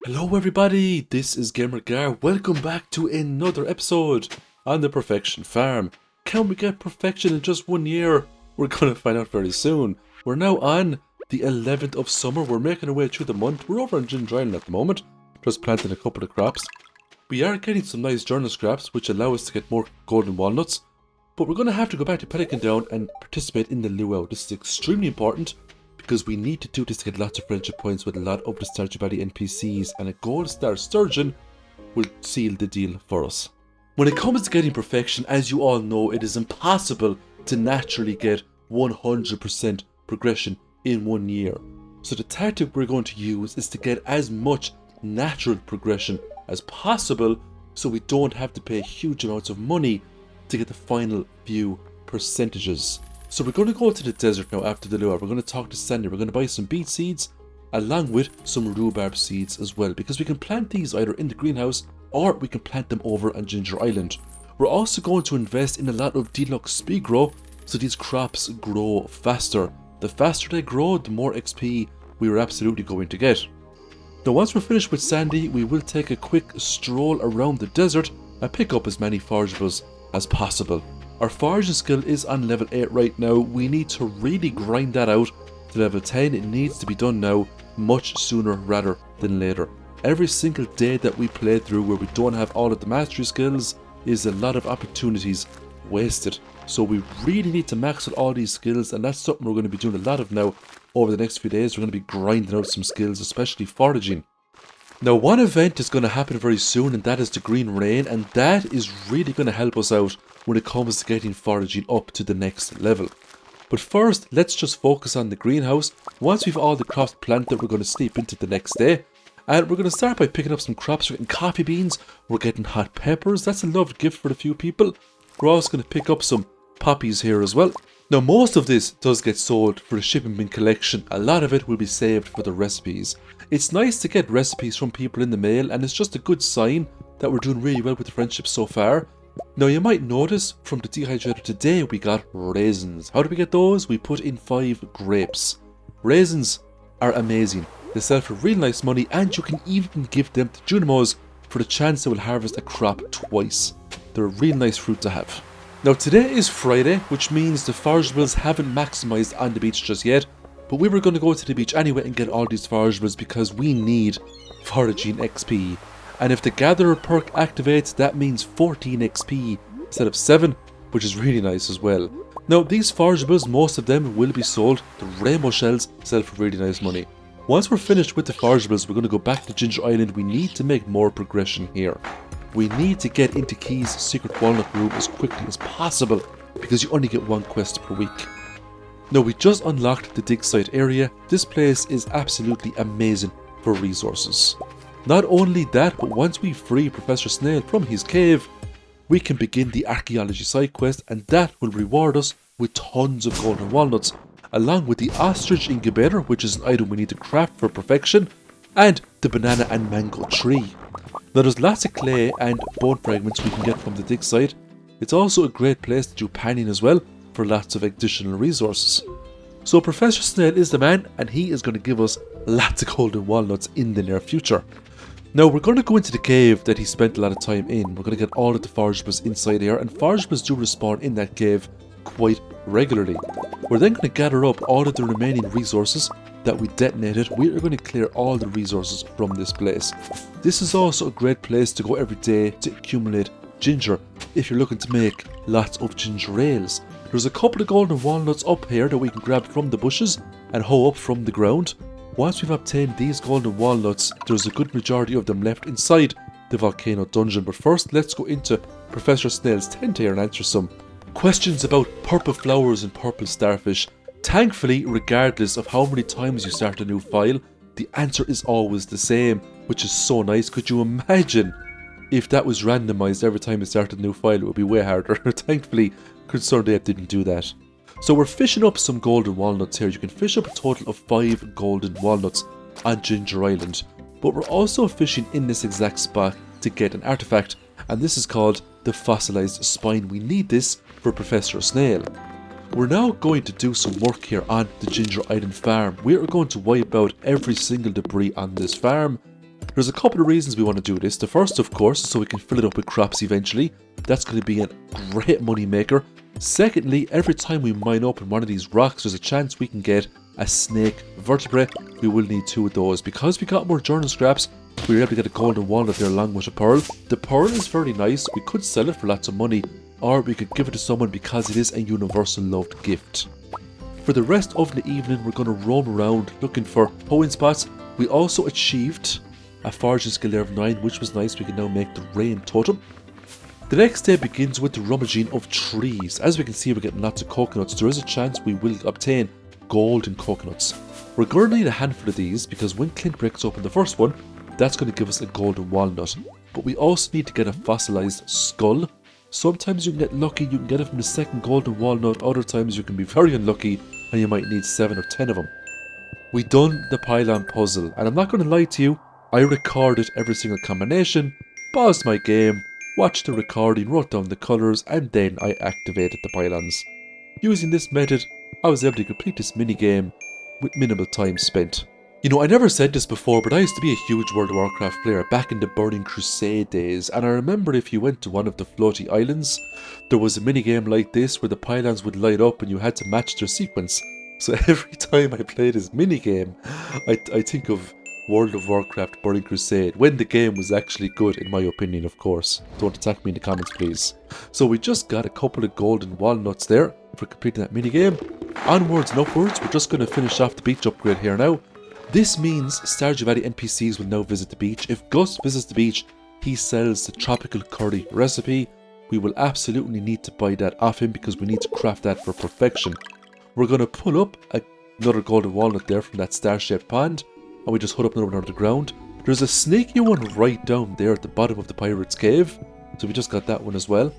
Hello everybody, this is GamerGar. Welcome back to another episode on the Perfection Farm. Can we get perfection in just 1 year? We're gonna find out very soon. We're now on the 11th of summer. We're making our way through the month. We're over on Ginger Island at the moment, just planting a couple of crops. We are getting some nice journal scraps, which allow us to get more golden walnuts. But we're gonna have to go back to Pelican Down and participate in the luau. This is extremely important, because we need to do this to get lots of friendship points with a lot of the Stardew Valley NPCs, and a gold star sturgeon will seal the deal for us. When it comes to getting perfection, as you all know, it is impossible to naturally get 100% progression in 1 year. So the tactic we're going to use is to get as much natural progression as possible, so we don't have to pay huge amounts of money to get the final few percentages. So we're going to go to the desert now after the luau. We're going to talk to Sandy. We're going to buy some beet seeds along with some rhubarb seeds as well, because we can plant these either in the greenhouse or we can plant them over on Ginger Island. We're also going to invest in a lot of deluxe speed grow so these crops grow faster. The faster they grow, the more XP we are absolutely going to get. Now once we're finished with Sandy, we will take a quick stroll around the desert and pick up as many forageables as possible. Our foraging skill is on level 8 right now. We need to really grind that out to level 10. It needs to be done now, much sooner rather than later. Every single day that we play through where we don't have all of the mastery skills is a lot of opportunities wasted. So we really need to max out all these skills, and that's something we're going to be doing a lot of now over the next few days. We're going to be grinding out some skills, especially foraging. Now one event is going to happen very soon, and that is the green rain, and that is really going to help us out when it comes to getting foraging up to the next level. But first, let's just focus on the greenhouse. Once we've all the crops planted, we're going to sleep into the next day. And we're going to start by picking up some crops. We're getting coffee beans, we're getting hot peppers. That's a loved gift for a few people. We're also going to pick up some poppies here as well. Now most of this does get sold for the shipping bin collection. A lot of it will be saved for the recipes. It's nice to get recipes from people in the mail, and it's just a good sign that we're doing really well with the friendship so far. Now you might notice from the dehydrator today we got raisins. How do we get those? We put in 5 grapes. Raisins are amazing. They sell for real nice money, and you can even give them to Junimos for the chance they will harvest a crop twice. They're a real nice fruit to have. Now today is Friday, which means the forageables haven't maximized on the beach just yet, but we were going to go to the beach anyway and get all these forageables because we need foraging XP. And if the Gatherer perk activates, that means 14 XP instead of 7, which is really nice as well. Now these forageables, most of them will be sold. The rainbow shells sell for really nice money. Once we're finished with the forageables, we're going to go back to Ginger Island. We need to make more progression here. We need to get into Key's secret walnut room as quickly as possible, because you only get 1 quest per week. Now we just unlocked the dig site area. This place is absolutely amazing for resources. Not only that, but once we free Professor Snail from his cave, we can begin the Archaeology side quest, and that will reward us with tons of golden walnuts, along with the ostrich incubator, which is an item we need to craft for perfection, and the banana and mango tree. Now there's lots of clay and bone fragments we can get from the dig site. It's also a great place to do panning as well for lots of additional resources. So Professor Snail is the man, and he is going to give us lots of golden walnuts in the near future. Now we're going to go into the cave that he spent a lot of time in. We're going to get all of the forageables inside here, and forageables do respawn in that cave quite regularly. We're then going to gather up all of the remaining resources that we detonated. We are going to clear all the resources from this place. This is also a great place to go every day to accumulate ginger if you're looking to make lots of ginger ales. There's a couple of golden walnuts up here that we can grab from the bushes and hoe up from the ground. Once we've obtained these golden walnuts, there's a good majority of them left inside the volcano dungeon. But first, let's go into Professor Snail's tent here and answer some questions about purple flowers and purple starfish. Thankfully, regardless of how many times you start a new file, the answer is always the same, which is so nice. Could you imagine if that was randomized every time you started a new file? It would be way harder. Thankfully, ConcernedApe didn't do that. So we're fishing up some golden walnuts here. You can fish up a total of 5 golden walnuts on Ginger Island. But we're also fishing in this exact spot to get an artifact, and this is called the fossilized spine. We need this for Professor Snail. We're now going to do some work here on the Ginger Island farm. We are going to wipe out every single debris on this farm There's a couple of reasons we want to do this. The first, of course, is so we can fill it up with crops eventually. That's going to be a great money maker. Secondly, every time we mine up in one of these rocks, there's a chance we can get a snake vertebrae. We will need 2 of those. Because we got more journal scraps, we were able to get a golden walnut there along with a pearl. The pearl is very nice. We could sell it for lots of money, or we could give it to someone because it is a universal loved gift. For the rest of the evening, we're going to roam around looking for hoeing spots. We also achieved a foraging skill there of 9, which was nice. We can now make the rain totem. The next day begins with the rummaging of trees. As we can see, we're getting lots of coconuts. There is a chance we will obtain golden coconuts. We're going to need a handful of these because when Clint breaks open the first one, that's going to give us a golden walnut. But we also need to get a fossilized skull. Sometimes you can get lucky, you can get it from the second golden walnut. Other times you can be very unlucky and you might need 7 or 10 of them. We done the pylon puzzle, and I'm not going to lie to you, I recorded every single combination, paused my game, watched the recording, wrote down the colours, and then I activated the pylons. Using this method, I was able to complete this minigame with minimal time spent. You know, I never said this before, but I used to be a huge World of Warcraft player back in the Burning Crusade days, and I remember if you went to one of the floaty islands, there was a minigame like this where the pylons would light up and you had to match their sequence. So every time I play this minigame, I think of World of Warcraft Burning Crusade, when the game was actually good, in my opinion, of course. Don't attack me in the comments, please. So we just got a couple of golden walnuts there for completing that minigame. Onwards and upwards, we're just going to finish off the beach upgrade here now. This means Stardew Valley NPCs will now visit the beach. If Gus visits the beach, he sells the tropical curry recipe. We will absolutely need to buy that off him because we need to craft that for perfection. We're going to pull up another golden walnut there from that star-shaped pond, and we just hook up another one under the ground. There's a sneaky one right down there at the bottom of the pirate's cave, so we just got that one as well.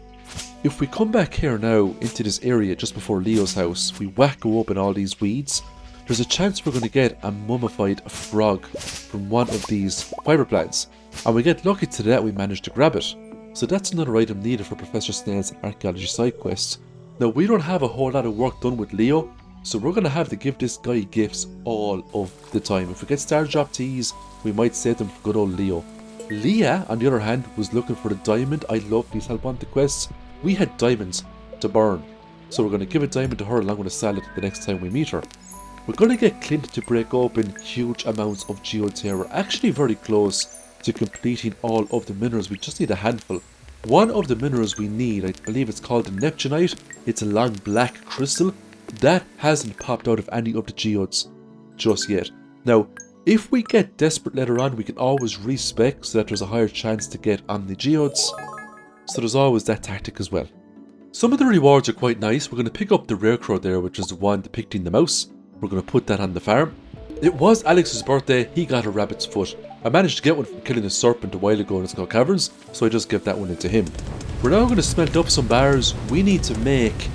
If we come back here now into this area just before Leo's house, we wacko open all these weeds. There's a chance we're going to get a mummified frog from one of these fiber plants, and we get lucky today that we managed to grab it. So that's another item needed for Professor Snail's archaeology side quest. Now we don't have a whole lot of work done with Leo, so we're going to have to give this guy gifts all of the time. If we get star drop teas, we might save them for good old Leo. Leah, on the other hand, was looking for the diamond. I love these help on the quests. We had diamonds to burn, so we're going to give a diamond to her along with a salad the next time we meet her. We're going to get Clint to break open huge amounts of geodes. We're actually very close to completing all of the minerals. We just need a handful. One of the minerals we need, I believe it's called the Neptunite. It's a long black crystal. That hasn't popped out of any of the geodes just yet. Now, if we get desperate later on, we can always respec so that there's a higher chance to get on the geodes. So there's always that tactic as well. Some of the rewards are quite nice. We're going to pick up the rare crow there, which is the one depicting the mouse. We're going to put that on the farm. It was Alex's birthday. He got a rabbit's foot. I managed to get one from killing a serpent a while ago in Skull Caverns, so I just gave that one into him. We're now going to smelt up some bars. We need to make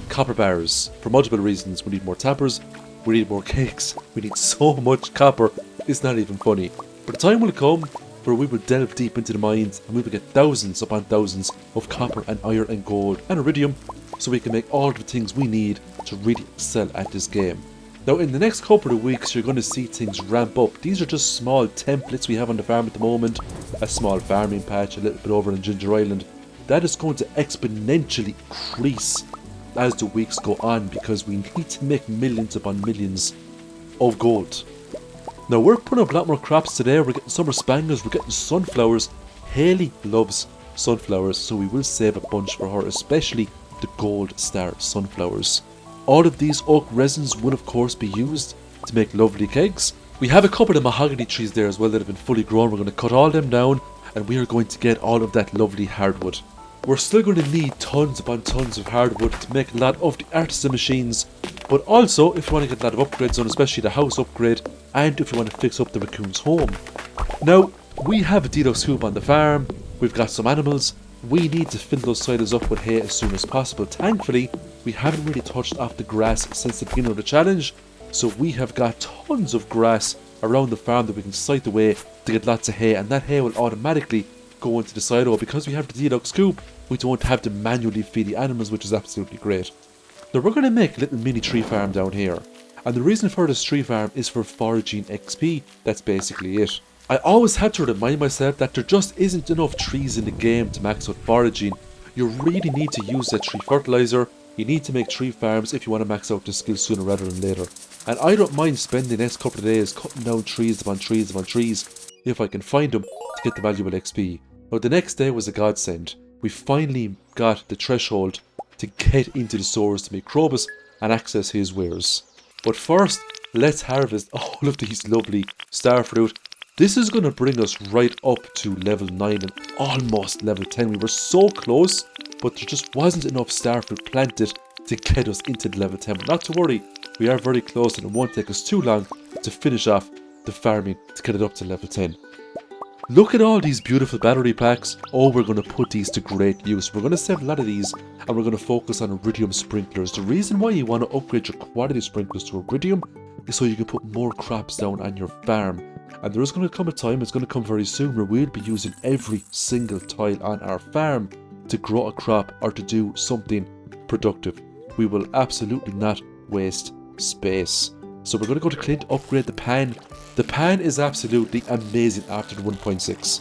copper bars for multiple reasons. We need more tappers, we need more cakes, we need so much copper, it's not even funny. But the time will come where we will delve deep into the mines and we will get thousands upon thousands of copper and iron and gold and iridium, so we can make all the things we need to really excel at this game. Now in the next couple of weeks you're going to see things ramp up. These are just small templates we have on the farm at the moment. A small farming patch a little bit over in Ginger Island. That is going to exponentially increase as the weeks go on because we need to make millions upon millions of gold. Now we're putting up a lot more crops today. We're getting summer spangles, we're getting sunflowers. Haley loves sunflowers, so we will save a bunch for her, especially the gold star sunflowers. All of these oak resins will of course be used to make lovely kegs. We have a couple of mahogany trees there as well that have been fully grown. We're going to cut all them down and we are going to get all of that lovely hardwood. We're still going to need tons upon tons of hardwood to make a lot of the artisan machines, but also if you want to get a lot of upgrades on, especially the house upgrade, and if you want to fix up the raccoon's home. Now, we have a deluxe coop on the farm, we've got some animals, we need to fill those silos up with hay as soon as possible. Thankfully, we haven't really touched off the grass since the beginning of the challenge, so we have got tons of grass around the farm that we can scythe away to get lots of hay, and that hay will automatically go into the silo. Because we have the deluxe coop, we don't have to manually feed the animals, which is absolutely great. Now we're going to make a little mini tree farm down here, and the reason for this tree farm is for foraging XP. That's basically it. I always have to remind myself that there just isn't enough trees in the game to max out foraging. You really need to use that tree fertilizer. You need to make tree farms if you want to max out the skill sooner rather than later. And I don't mind spending the next couple of days cutting down trees upon trees upon trees if I can find them to get the valuable XP. Now the next day was a godsend. We finally got the threshold to get into the stores to make Krobus and access his wares. But first, let's harvest all of these lovely starfruit. This is going to bring us right up to level 9 and almost level 10. We were so close, but there just wasn't enough starfruit planted to get us into the level 10. But not to worry, we are very close and it won't take us too long to finish off the farming to get it up to level 10. Look at all these beautiful battery packs. Oh, we're going to put these to great use. We're going to save a lot of these and we're going to focus on iridium sprinklers. The reason why you want to upgrade your quality sprinklers to iridium is so you can put more crops down on your farm. And there is going to come a time, it's going to come very soon, where we'll be using every single tile on our farm to grow a crop or to do something productive. We will absolutely not waste space. So we're going to go to Clint, upgrade the pan. The pan is absolutely amazing after the 1.6.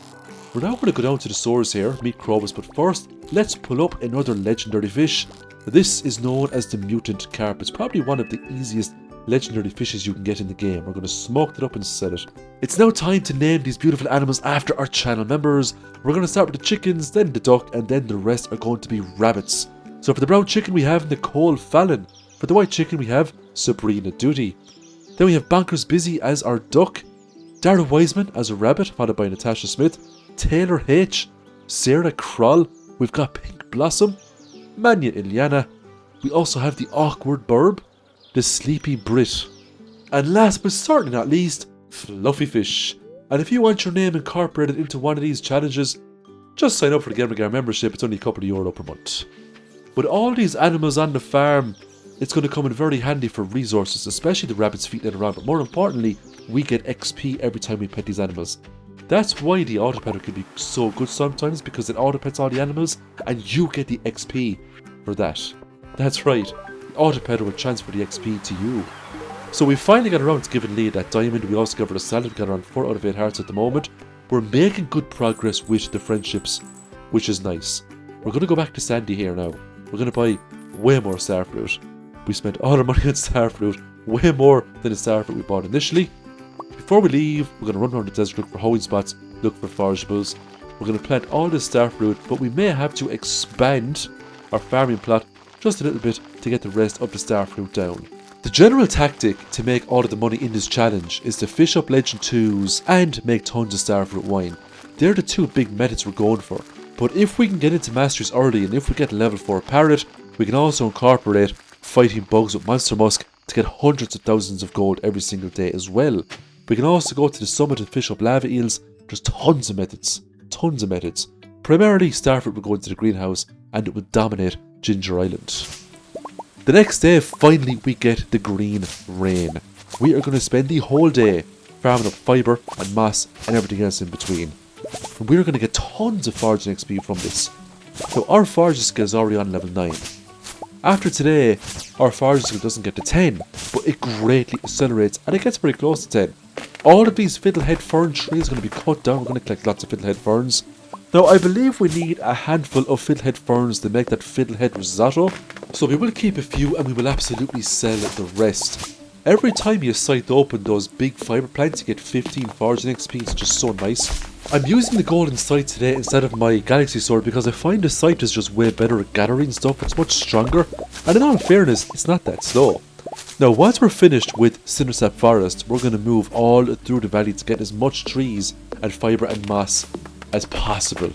We're now going to go down to the stores here, meet Krobus, but first, let's pull up another legendary fish. This is known as the mutant carp. It's probably one of the easiest legendary fishes you can get in the game. We're going to smoke it up and sell it. It's now time to name these beautiful animals after our channel members. We're going to start with the chickens, then the duck, and then the rest are going to be rabbits. So for the brown chicken we have Nicole Fallon. For the white chicken we have Sabrina Duty. Then we have Bonkers Busy as our duck, Dara Wiseman as a rabbit, followed by Natasha Smith, Taylor H, Sarah Kroll, we've got Pink Blossom, Manya Ilyana, we also have the Awkward Burb, the Sleepy Brit, and last but certainly not least, Fluffy Fish. And if you want your name incorporated into one of these challenges, just sign up for the GamerGar membership. It's only a couple of euro per month. With all these animals on the farm, it's going to come in very handy for resources, especially the rabbit's feet later on, but more importantly, we get XP every time we pet these animals. That's why the autopetter can be so good sometimes, because it autopets all the animals and you get the XP for that. That's right, the autopetter will transfer the XP to you. So we finally got around to giving Leah that diamond. We also gave her a salad. We got around 4 out of 8 hearts at the moment. We're making good progress with the friendships, which is nice. We're going to go back to Sandy here now. We're going to buy way more starfruit. We spent all our money on starfruit, way more than the starfruit we bought initially. Before we leave, we're going to run around the desert, look for hoeing spots, look for forageables. We're going to plant all this starfruit, but we may have to expand our farming plot just a little bit to get the rest of the starfruit down. The general tactic to make all of the money in this challenge is to fish up Legend 2s and make tons of starfruit wine. They're the two big methods we're going for. But if we can get into Masters early and if we get a level 4 parrot, we can also incorporate fighting bugs with Monster Musk to get hundreds of thousands of gold every single day as well. We can also go to the summit and fish up lava eels. There's tons of methods. Tons of methods. Primarily, starfruit will go into the greenhouse and it will dominate Ginger Island. The next day, finally, we get the green rain. We are going to spend the whole day farming up fibre and moss and everything else in between. And we're going to get tons of foraging XP from this. So our foraging skill is already on level 9. After today, our foraging skill doesn't get to 10, but it greatly accelerates and it gets pretty close to 10. All of these fiddlehead fern trees are going to be cut down. We're going to collect lots of fiddlehead ferns. Now, I believe we need a handful of fiddlehead ferns to make that fiddlehead risotto, so we will keep a few and we will absolutely sell the rest. Every time you scythe open those big fibre plants, you get 15 foraging XP. It's just so nice. I'm using the golden scythe today instead of my galaxy sword because I find the scythe is just way better at gathering stuff. It's much stronger, and in all fairness, it's not that slow. Now, once we're finished with Cindersap Forest, we're going to move all through the valley to get as much trees and fibre and moss as possible.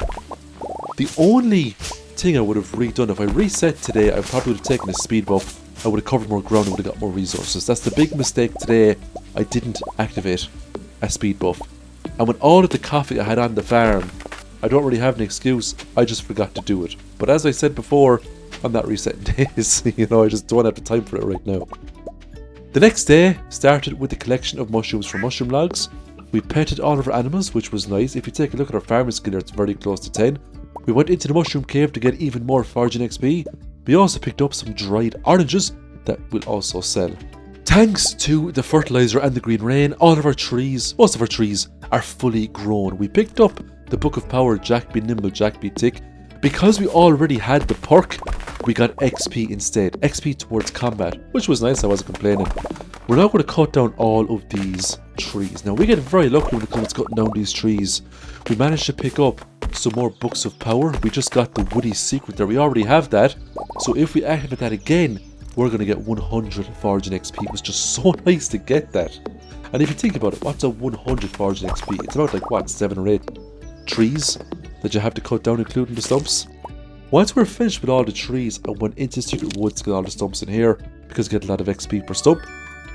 The only thing I would have redone, if I reset today, I probably would have taken a speed buff. I would have covered more ground and would have got more resources. That's the big mistake today. I didn't activate a speed buff. And with all of the coffee I had on the farm, I don't really have an excuse. I just forgot to do it. But as I said before, I'm not resetting days. You know, I just don't have the time for it right now. The next day started with the collection of mushrooms from mushroom logs. We petted all of our animals, which was nice. If you take a look at our farming skill, it's very close to 10. We went into the mushroom cave to get even more foraging XP. We also picked up some dried oranges that we'll also sell. Thanks to the fertilizer and the green rain, all of our trees, most of our trees, are fully grown. We picked up the Book of Power, Jack Be Nimble, Jack Be Tick. Because we already had the perk, we got XP instead. XP towards combat, which was nice, I wasn't complaining. We're now going to cut down all of these trees. Now, we get very lucky when it comes to cutting down these trees. We managed to pick up some more Books of Power. We just got the Woody Secret there. We already have that. So if we activate that again, we're going to get 100 foraging XP. It was just so nice to get that. And if you think about it, what's a 100 foraging XP? It's about like, what, 7 or 8 trees that you have to cut down, including the stumps. Once we're finished with all the trees, I went into Secret Woods to get all the stumps in here because we get a lot of XP per stump.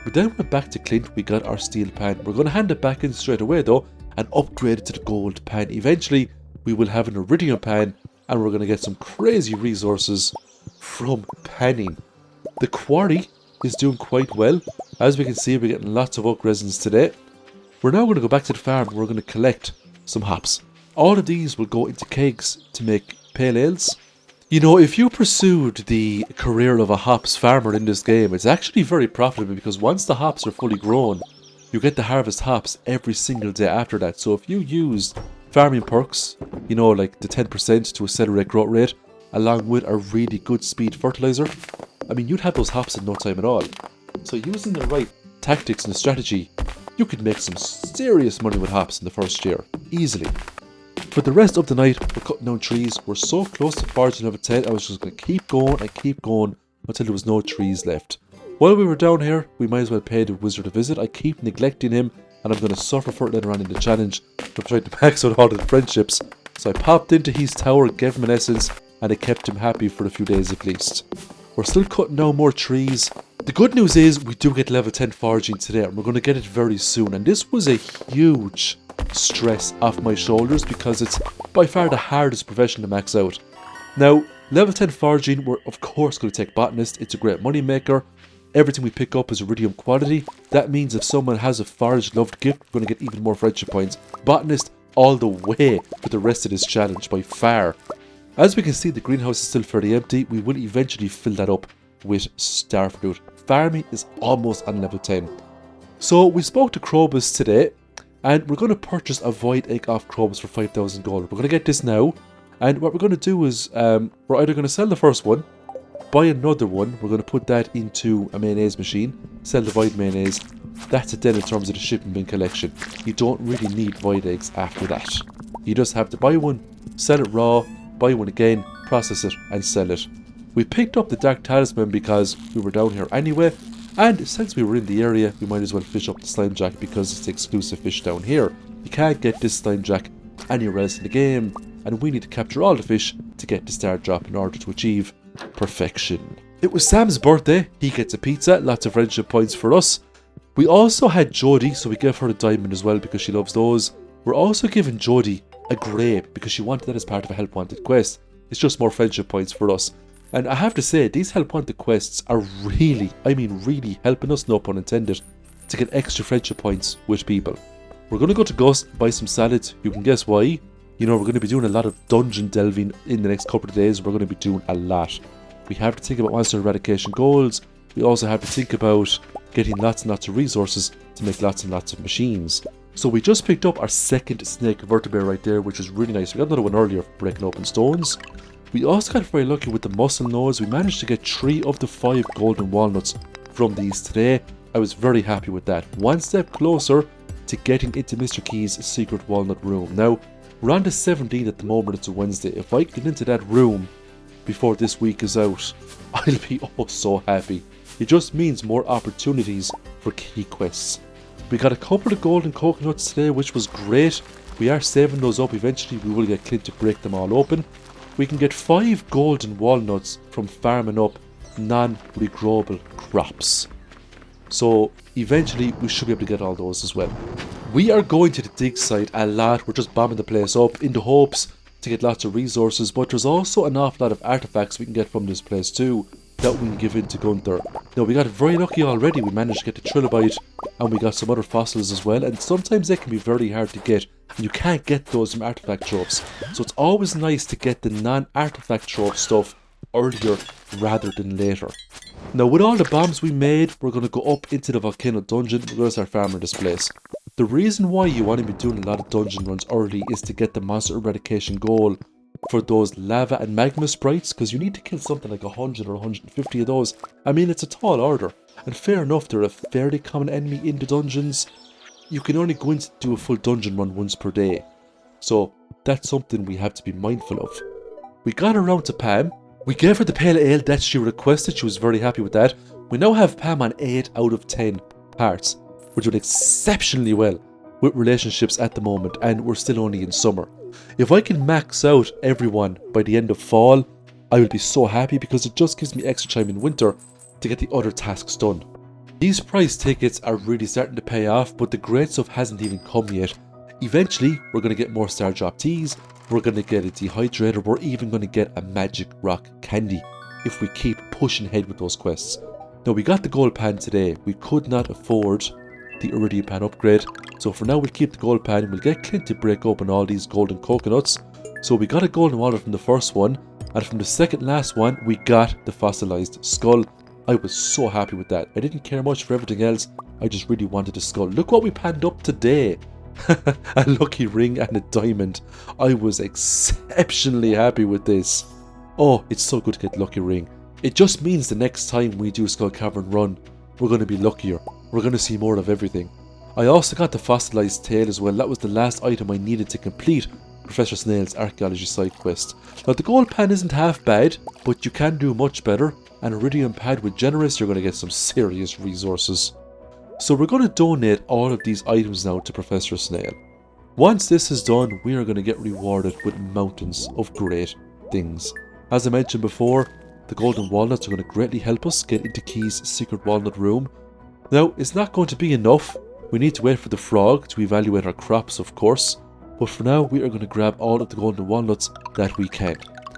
We then went back to Clint, we got our steel pan. We're going to hand it back in straight away though and upgrade it to the gold pan. Eventually, we will have an iridium pan and we're going to get some crazy resources from panning. The quarry is doing quite well. As we can see, we're getting lots of oak resins today. We're now going to go back to the farm and we're going to collect some hops. All of these will go into kegs to make pale ales. You know, if you pursued the career of a hops farmer in this game, it's actually very profitable because once the hops are fully grown, you get to harvest hops every single day after that. So if you used farming perks, you know, like the 10% to accelerate growth rate, along with a really good speed fertilizer, I mean, you'd have those hops in no time at all. So using the right tactics and strategy, you could make some serious money with hops in the first year, easily. For the rest of the night, we're cutting down trees. We're so close to foraging level 10, I was just going to keep going and keep going until there was no trees left. While we were down here, we might as well pay the wizard a visit. I keep neglecting him, and I'm going to suffer for it later on in the challenge. I'm trying to max out all the friendships. So I popped into his tower, gave him an essence, and it kept him happy for a few days at least. We're still cutting down more trees. The good news is we do get level 10 foraging today, and we're going to get it very soon. And this was a huge stress off my shoulders because it's by far the hardest profession to max out. Now, level 10 foraging, we're of course going to take botanist. It's a great money maker. Everything we pick up is iridium quality. That means if someone has a forage loved gift, we're going to get even more friendship points. Botanist all the way for the rest of this challenge by far. As we can see, the greenhouse is still fairly empty. We will eventually fill that up with starfruit. Farming is almost on level 10. So we spoke to Krobus today, and we're going to purchase a void egg off Krobus for 5,000 gold. We're going to get this now, and what we're going to do is we're either going to sell the first one, buy another one. We're going to put that into a mayonnaise machine, sell the void mayonnaise. That's it then in terms of the shipping bin collection. You don't really need void eggs after that. You just have to buy one, sell it raw, buy one again, process it, and sell it. We picked up the Dark Talisman because we were down here anyway, and since we were in the area, we might as well fish up the Slime Jack because it's the exclusive fish down here. You can't get this Slime Jack anywhere else in the game, and we need to capture all the fish to get the star drop in order to achieve perfection. It was Sam's birthday. He gets a pizza, lots of friendship points for us. We also had Jodie, so we gave her a diamond as well because she loves those. We're also giving Jodie a grape because she wanted that as part of a help wanted quest. It's just more friendship points for us. And I have to say, these help wanted quests are really, I mean really helping us, no pun intended, to get extra friendship points with people. We're going to go to Gus, buy some salads. You can guess why. You know, we're going to be doing a lot of dungeon delving in the next couple of days. We're going to be doing a lot. We have to think about monster eradication goals. We also have to think about getting lots and lots of resources to make lots and lots of machines. So we just picked up our second snake vertebrae right there, which is really nice. We got another one earlier for breaking open stones. We also got very lucky with the mussel nose. We managed to get 3 of the 5 golden walnuts from these today. I was very happy with that. One step closer to getting into Mr. Key's secret walnut room. Now, we're on the 17th at the moment. It's a Wednesday. If I get into that room before this week is out, I'll be oh so happy. It just means more opportunities for key quests. We got a couple of golden coconuts today, which was great. We are saving those up. Eventually, we will get Clint to break them all open. We can get 5 golden walnuts from farming up non-regrowable crops. So eventually we should be able to get all those as well. We are going to the dig site a lot. We're just bombing the place up in the hopes to get lots of resources, but there's also an awful lot of artifacts we can get from this place too that we can give in to Gunther. Now we got very lucky already. We managed to get the trilobite and we got some other fossils as well, and sometimes they can be very hard to get and you can't get those from artifact tropes. So it's always nice to get the non-artifact trope stuff earlier rather than later. Now with all the bombs we made, we're going to go up into the volcano dungeon. We're going to start farming this place. The reason why you want to be doing a lot of dungeon runs early is to get the monster eradication goal for those lava and magma sprites, because you need to kill something like 100 or 150 of those. I mean, it's a tall order, and fair enough, they're a fairly common enemy in the dungeons. You can only go in to do a full dungeon run once per day, so that's something we have to be mindful of. We got around to Pam. We gave her the pale ale that she requested. She was very happy with that. We now have Pam on 8 out of 10 hearts. We're doing exceptionally well with relationships at the moment, and we're still only in summer. If I can max out everyone by the end of fall, I will be so happy, because it just gives me extra time in winter to get the other tasks done. These prize tickets are really starting to pay off, but the great stuff hasn't even come yet. Eventually, we're going to get more star drop teas, we're going to get a dehydrator, we're even going to get a magic rock candy if we keep pushing ahead with those quests. Now, we got the gold pan today. We could not afford the iridium pan upgrade, so for now we'll keep the gold pan. We'll get Clint to break open all these golden coconuts. So we got a golden walnut from the first one, and from the second last one we got the fossilized skull. I was so happy with that. I didn't care much for everything else, I just really wanted the skull. Look what we panned up today. A lucky ring and a diamond. I was exceptionally happy with this. Oh, it's so good to get lucky ring. It just means the next time we do Skull Cavern run, we're going to be luckier. We're going to see more of everything. I also got the fossilized tail as well. That was the last item I needed to complete Professor Snail's Archaeology side quest. Now the gold pan isn't half bad, but you can do much better. An iridium pad with generous, you're going to get some serious resources. So we're going to donate all of these items now to Professor Snail. Once this is done, we are going to get rewarded with mountains of great things. As I mentioned before, the Golden Walnuts are going to greatly help us get into Key's secret walnut room. Now, it's not going to be enough. We need to wait for the frog to evaluate our crops, of course. But for now, we are going to grab all of the Golden Walnuts that we can.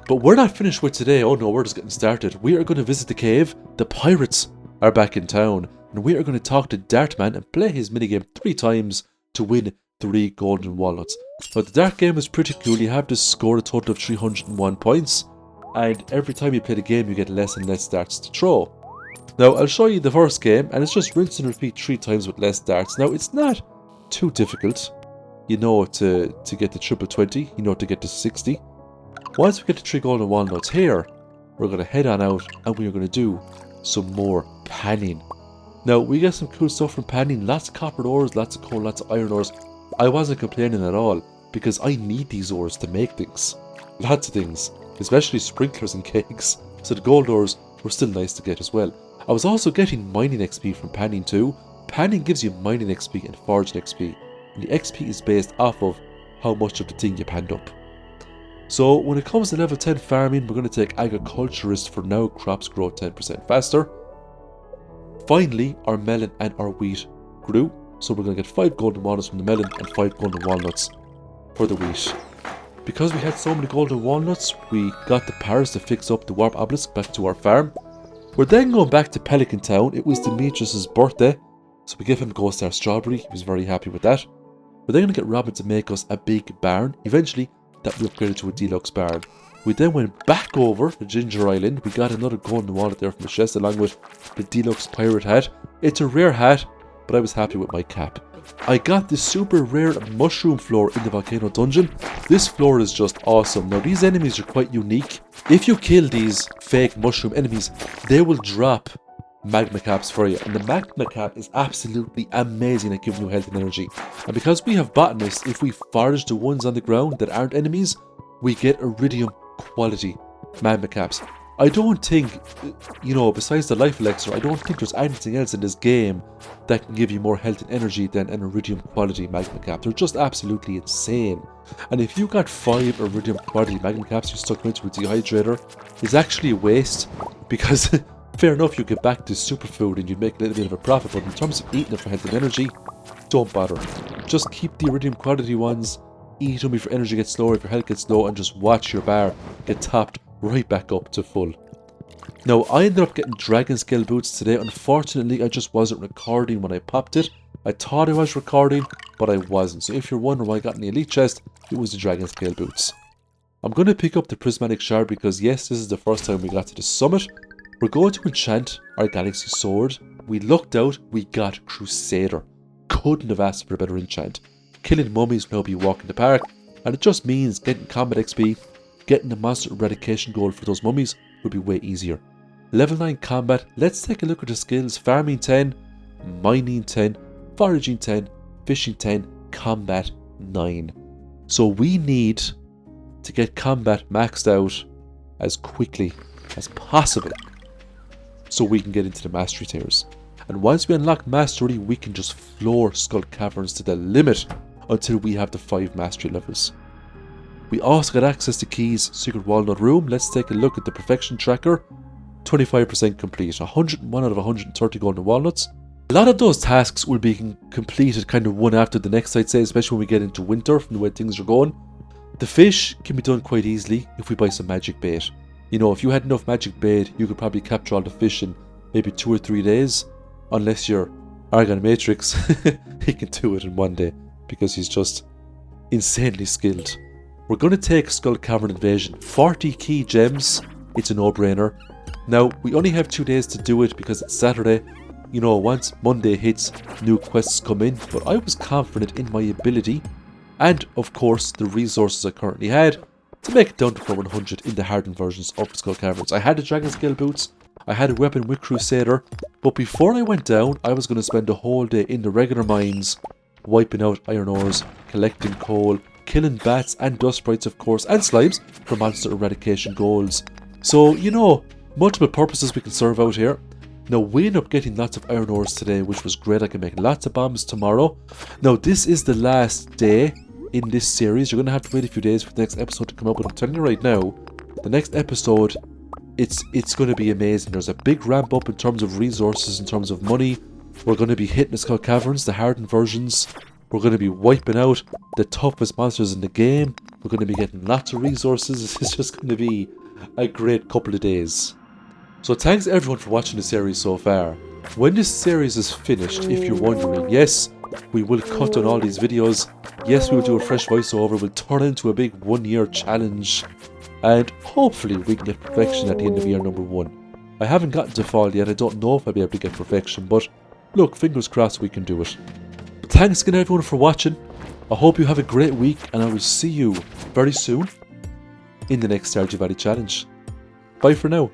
But we're not finished with today. Oh no, we're just getting started. We are going to visit the cave. The pirates are back in town. And we are going to talk to Dartman and play his minigame 3 times to win 3 Golden Walnuts. Now, the Dart game is pretty cool. You have to score a total of 301 points. And every time you play the game, you get less and less darts to throw. Now, I'll show you the first game, and it's just rinse and repeat 3 times with less darts. Now, it's not too difficult. You know to get to triple 20, you know to get to 60. Once we get to 3 Golden Walnuts here, we're going to head on out, and we are going to do some more panning. Now, we get some cool stuff from panning. Lots of copper ores, lots of coal, lots of iron ores. I wasn't complaining at all, because I need these ores to make things. Lots of things, especially sprinklers and cakes. So the gold ores were still nice to get as well. I was also getting mining XP from panning too. Panning gives you mining XP and foraging XP. And the XP is based off of how much of the thing you panned up. So when it comes to level 10 farming, we're going to take agriculturist for now. Crops grow 10% faster. Finally, our melon and our wheat grew. So we're going to get 5 golden walnuts from the melon and 5 golden walnuts for the wheat. Because we had so many golden walnuts, we got the parrots to fix up the warp obelisk back to our farm. We're then going back to Pelican Town. It was Demetrius' birthday, so we gave him Ghost Star Strawberry. He was very happy with that. We're then going to get Robin to make us a big barn. Eventually, that we upgraded to a deluxe barn. We then went back over to Ginger Island. We got another golden walnut there from the chest along with the deluxe pirate hat. It's a rare hat, but I was happy with my cap. I got this super rare mushroom floor in the volcano dungeon. This floor is just awesome. Now, these enemies are quite unique. If you kill these fake mushroom enemies, they will drop magma caps for you. And the magma cap is absolutely amazing at giving you health and energy. And because we have botanists, if we forage the ones on the ground that aren't enemies, we get iridium quality magma caps. I don't think, besides the life elixir, I don't think there's anything else in this game that can give you more health and energy than an iridium quality magma cap. They're just absolutely insane. And if you got 5 iridium quality magma caps you stuck them into a dehydrator, it's actually a waste, because fair enough, you get back to superfood and you'd make a little bit of a profit, but in terms of eating it for health and energy, don't bother. Just keep the iridium quality ones, eat them if your energy gets lower, if your health gets low, and just watch your bar get topped right back up to full. Now, I ended up getting dragon scale boots today. Unfortunately, I just wasn't recording when I popped it. I thought I was recording, but I wasn't. So if you're wondering why I got in the elite chest, it was the dragon scale boots. I'm going to pick up the prismatic shard because yes, this is the first time we got to the summit. We're going to enchant our galaxy sword. We lucked out, we got Crusader. Couldn't have asked for a better enchant. Killing mummies will help you walk in the park, and it just means getting combat XP, getting the monster eradication gold for those mummies will be way easier. Level 9 combat, let's take a look at the skills. Farming 10, mining 10, foraging 10, fishing 10, combat 9. So we need to get combat maxed out as quickly as possible so we can get into the mastery tiers. And once we unlock mastery, we can just floor skull caverns to the limit until we have the 5 mastery levels. We also got access to Key's secret walnut room. Let's take a look at the perfection tracker. 25% complete, 101 out of 130 golden walnuts. A lot of those tasks will be completed kind of one after the next, I'd say, especially when we get into winter from the way things are going. The fish can be done quite easily if we buy some magic bait. You know, if you had enough magic bait, you could probably capture all the fish in maybe 2 or 3 days. Unless you're Argon Matrix, he can do it in 1 day because he's just insanely skilled. We're going to take Skull Cavern Invasion. 40 key gems, it's a no-brainer. Now, we only have 2 days to do it because it's Saturday. You know, once Monday hits, new quests come in, but I was confident in my ability, and of course the resources I currently had, to make it down to 100 in the hardened versions of the Skull Caverns. I had the Dragon Scale boots, I had a weapon with Crusader, but before I went down, I was going to spend a whole day in the regular mines, wiping out iron ores, collecting coal, killing bats and dust sprites of course, and slimes for monster eradication goals. So, you know, multiple purposes we can serve out here. Now, we end up getting lots of iron ores today, which was great. I can make lots of bombs tomorrow. Now, this is the last day in this series. You're going to have to wait a few days for the next episode to come out, but I'm telling you right now, the next episode, it's going to be amazing. There's a big ramp up in terms of resources, in terms of money. We're going to be hitting the Skull Caverns, the hardened versions. We're going to be wiping out the toughest monsters in the game. We're going to be getting lots of resources. It's just going to be a great couple of days. So thanks everyone for watching the series so far. When this series is finished, if you're wondering, yes, we will cut on all these videos. Yes, we will do a fresh voiceover. We'll turn it into a big 1-year challenge. And hopefully we can get perfection at the end of year number 1. I haven't gotten to fall yet. I don't know if I'll be able to get perfection. But look, fingers crossed we can do it. But thanks again everyone for watching. I hope you have a great week. And I will see you very soon in the next Stardew Valley challenge. Bye for now.